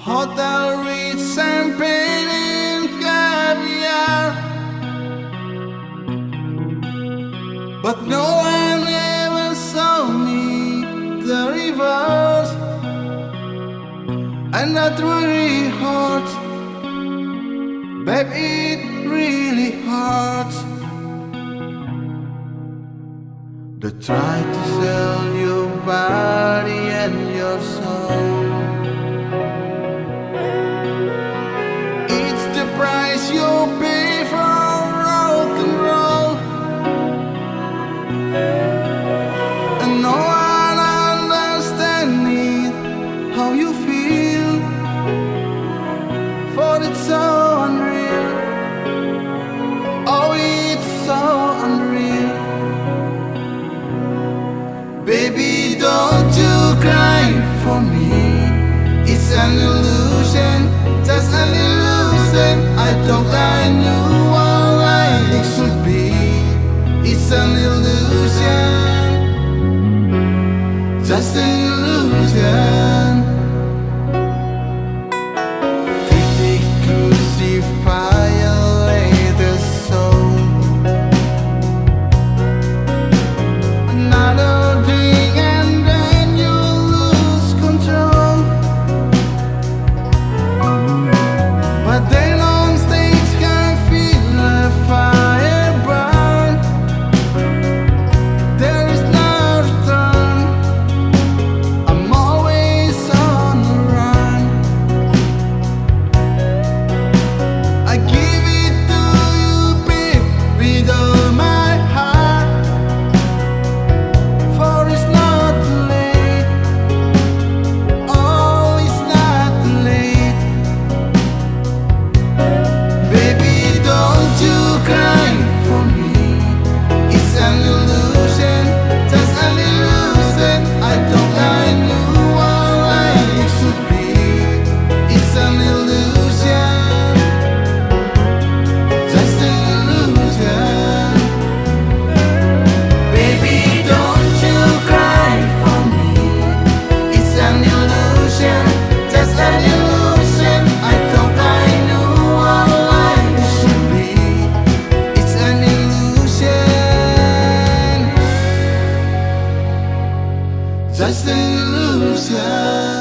Hotel with champagne and caviar, but no one ever saw me the reverse, and that really hurts, babe, it really hurts. They try to sell your body and your soul. It's the price you pay for rock and roll, and no one understands it, how you feel, for it's so unreal. Oh, it's so unreal. Baby, don't you cry for me. It's an illusion, just an illusion. I thought I knew what life should be. It's an illusion, just an illusion. Critic crucify a later soul. Another drink and then you lose control. But then on stage can feel a fire burn. There is no return. I'm always on the run. I give it to you, babe, with all my heart. For it's not too late. Oh, it's not too late. Baby, don't you cry for me. It's an illusion, just an illusion. I thought I knew what life should be. It's an illusion, just an illusion. Baby, don't you cry for me. It's an illusion, just an illusion. I thought I knew what life should be. It's an illusion, just an illusion.